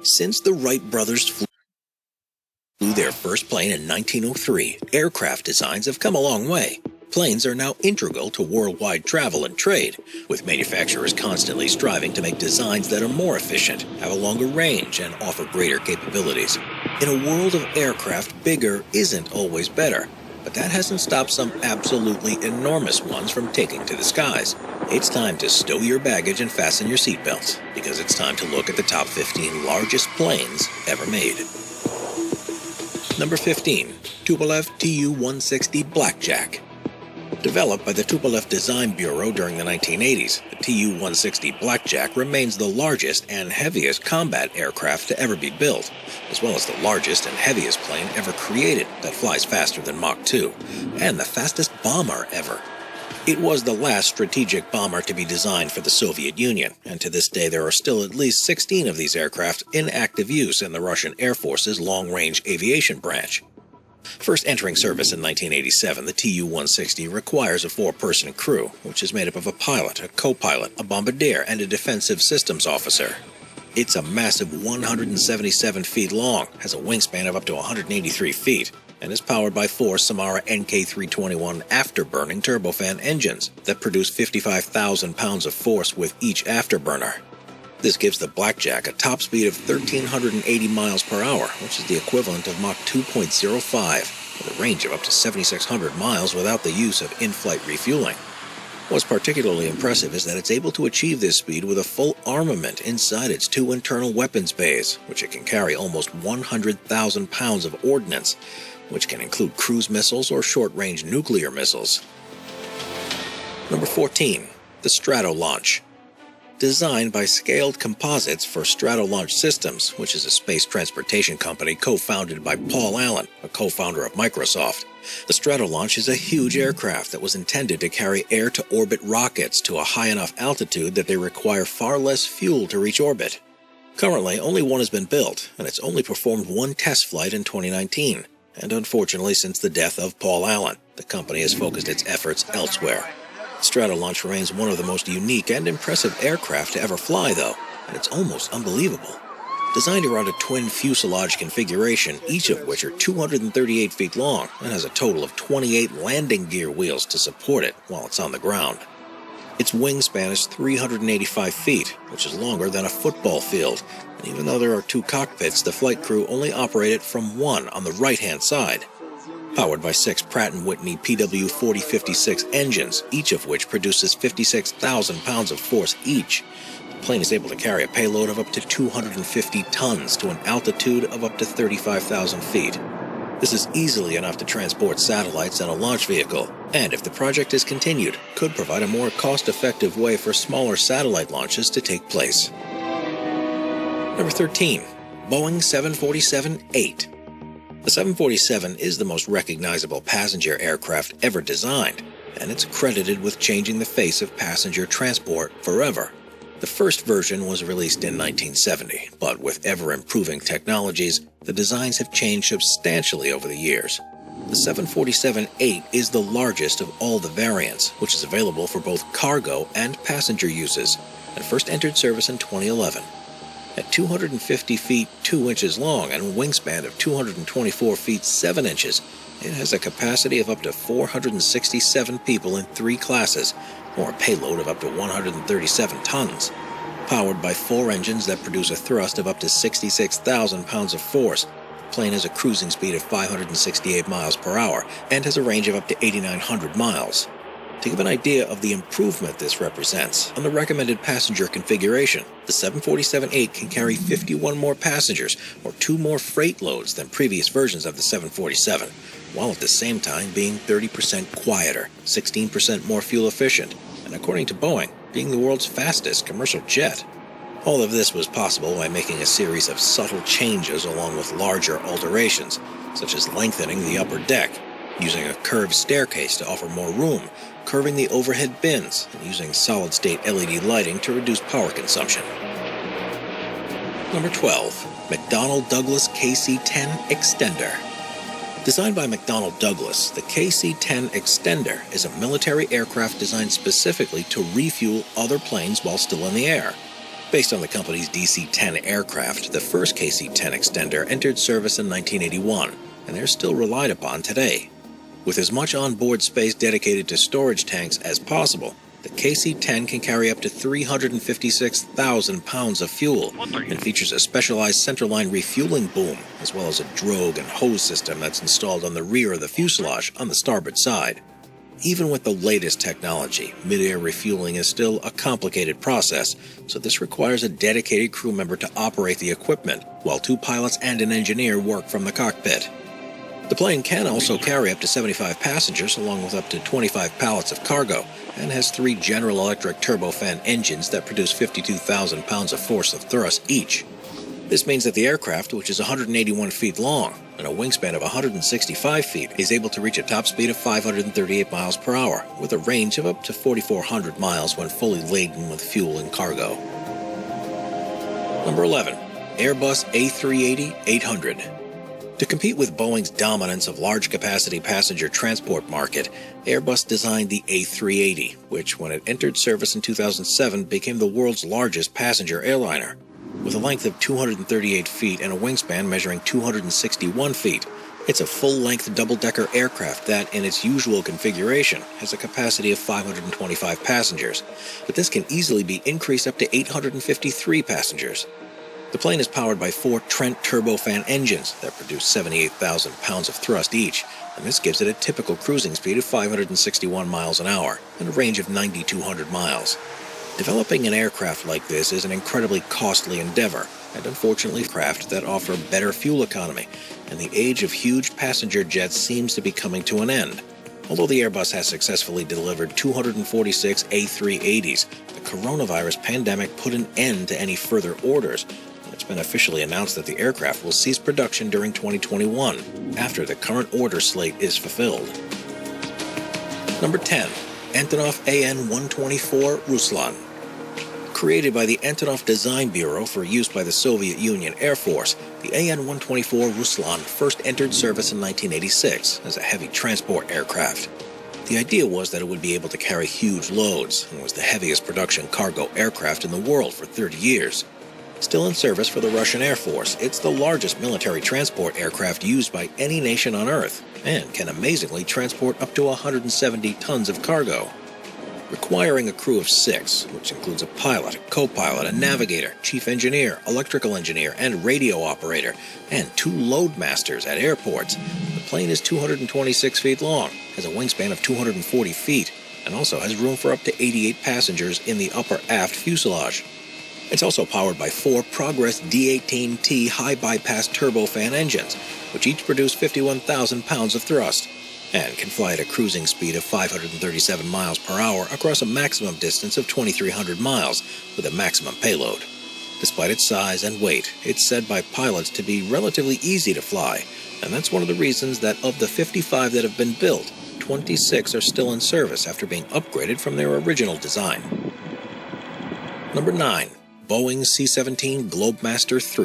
Since the Wright brothers flew their first plane in 1903, aircraft designs have come a long way. Planes are now integral to worldwide travel and trade, with manufacturers constantly striving to make designs that are more efficient, have a longer range, and offer greater capabilities. In a world of aircraft, bigger isn't always better, but that hasn't stopped some absolutely enormous ones from taking to the skies. It's time to stow your baggage and fasten your seatbelts, because it's time to look at the top 15 largest planes ever made. Number 15. Tupolev Tu-160 Blackjack. Developed by the Tupolev Design Bureau during the 1980s, the Tu-160 Blackjack remains the largest and heaviest combat aircraft to ever be built, as well as the largest and heaviest plane ever created that flies faster than Mach 2, and the fastest bomber ever. It was the last strategic bomber to be designed for the Soviet Union, and to this day there are still at least 16 of these aircraft in active use in the Russian Air Force's long-range aviation branch. First entering service in 1987, the Tu-160 requires a 4-person crew, which is made up of a pilot, a co-pilot, a bombardier, and a defensive systems officer. It's a massive 177 feet long, has a wingspan of up to 183 feet, and is powered by 4 Samara NK321 afterburning turbofan engines that produce 55,000 pounds of force with each afterburner. This gives the Blackjack a top speed of 1,380 miles per hour, which is the equivalent of Mach 2.05, with a range of up to 7,600 miles without the use of in-flight refueling. What's particularly impressive is that it's able to achieve this speed with a full armament inside its 2 internal weapons bays, which it can carry almost 100,000 pounds of ordnance, which can include cruise missiles or short-range nuclear missiles. Number 14. The Stratolaunch. Designed by Scaled Composites for Stratolaunch Systems, which is a space transportation company co-founded by Paul Allen, a co-founder of Microsoft. The Stratolaunch is a huge aircraft that was intended to carry air-to-orbit rockets to a high enough altitude that they require far less fuel to reach orbit. Currently, only one has been built, and it's only performed one test flight in 2019. And unfortunately, since the death of Paul Allen, the company has focused its efforts elsewhere. The Stratolaunch remains one of the most unique and impressive aircraft to ever fly, though, and it's almost unbelievable. Designed around a twin fuselage configuration, each of which are 238 feet long and has a total of 28 landing gear wheels to support it while it's on the ground. Its wingspan is 385 feet, which is longer than a football field, and even though there are 2 cockpits, the flight crew only operate it from one on the right-hand side. Powered by 6 Pratt & Whitney PW4056 engines, each of which produces 56,000 pounds of force each. The plane is able to carry a payload of up to 250 tons to an altitude of up to 35,000 feet. This is easily enough to transport satellites and a launch vehicle, and if the project is continued, could provide a more cost-effective way for smaller satellite launches to take place. Number 13. Boeing 747-8. The 747 is the most recognizable passenger aircraft ever designed, and it's credited with changing the face of passenger transport forever. The first version was released in 1970, but with ever-improving technologies, the designs have changed substantially over the years. The 747-8 is the largest of all the variants, which is available for both cargo and passenger uses, and first entered service in 2011. At 250 feet 2 inches long and a wingspan of 224 feet 7 inches, it has a capacity of up to 467 people in 3 classes, or a payload of up to 137 tons. Powered by 4 engines that produce a thrust of up to 66,000 pounds of force, the plane has a cruising speed of 568 miles per hour and has a range of up to 8,900 miles. To give an idea of the improvement this represents, on the recommended passenger configuration, the 747-8 can carry 51 more passengers, or 2 more freight loads than previous versions of the 747, while at the same time being 30% quieter, 16% more fuel efficient, and according to Boeing, being the world's fastest commercial jet. All of this was possible by making a series of subtle changes along with larger alterations, such as lengthening the upper deck, using a curved staircase to offer more room, curving the overhead bins, and using solid-state LED lighting to reduce power consumption. Number 12. McDonnell Douglas KC-10 Extender. Designed by McDonnell Douglas, the KC-10 Extender is a military aircraft designed specifically to refuel other planes while still in the air. Based on the company's DC-10 aircraft, the first KC-10 extender entered service in 1981, and they're still relied upon today. With as much onboard space dedicated to storage tanks as possible, the KC-10 can carry up to 356,000 pounds of fuel and features a specialized centerline refueling boom, as well as a drogue and hose system that's installed on the rear of the fuselage on the starboard side. Even with the latest technology, mid-air refueling is still a complicated process, so this requires a dedicated crew member to operate the equipment, while 2 pilots and an engineer work from the cockpit. The plane can also carry up to 75 passengers, along with up to 25 pallets of cargo, and has 3 General Electric turbofan engines that produce 52,000 pounds of force of thrust each. This means that the aircraft, which is 181 feet long and a wingspan of 165 feet, is able to reach a top speed of 538 miles per hour, with a range of up to 4,400 miles when fully laden with fuel and cargo. Number 11. Airbus A380-800. To compete with Boeing's dominance of large-capacity passenger transport market, Airbus designed the A380, which, when it entered service in 2007, became the world's largest passenger airliner. With a length of 238 feet and a wingspan measuring 261 feet, it's a full-length double-decker aircraft that, in its usual configuration, has a capacity of 525 passengers, but this can easily be increased up to 853 passengers. The plane is powered by 4 Trent turbofan engines that produce 78,000 pounds of thrust each, and this gives it a typical cruising speed of 561 miles an hour and a range of 9,200 miles. Developing an aircraft like this is an incredibly costly endeavor, and unfortunately craft that offer better fuel economy, and the age of huge passenger jets seems to be coming to an end. Although the Airbus has successfully delivered 246 A380s, the coronavirus pandemic put an end to any further orders. It's been officially announced that the aircraft will cease production during 2021, after the current order slate is fulfilled. Number 10. Antonov AN-124 Ruslan. Created by the Antonov Design Bureau for use by the Soviet Union Air Force, the AN-124 Ruslan first entered service in 1986 as a heavy transport aircraft. The idea was that it would be able to carry huge loads and was the heaviest production cargo aircraft in the world for 30 years. Still in service for the Russian Air Force, it's the largest military transport aircraft used by any nation on Earth, and can amazingly transport up to 170 tons of cargo. Requiring a crew of 6, which includes a pilot, a co-pilot, a navigator, chief engineer, electrical engineer, and radio operator, and 2 loadmasters at airports, the plane is 226 feet long, has a wingspan of 240 feet, and also has room for up to 88 passengers in the upper aft fuselage. It's also powered by 4 Progress D-18T high-bypass turbofan engines, which each produce 51,000 pounds of thrust, and can fly at a cruising speed of 537 miles per hour across a maximum distance of 2,300 miles, with a maximum payload. Despite its size and weight, it's said by pilots to be relatively easy to fly, and that's one of the reasons that of the 55 that have been built, 26 are still in service after being upgraded from their original design. Number 9. Boeing C-17 Globemaster III.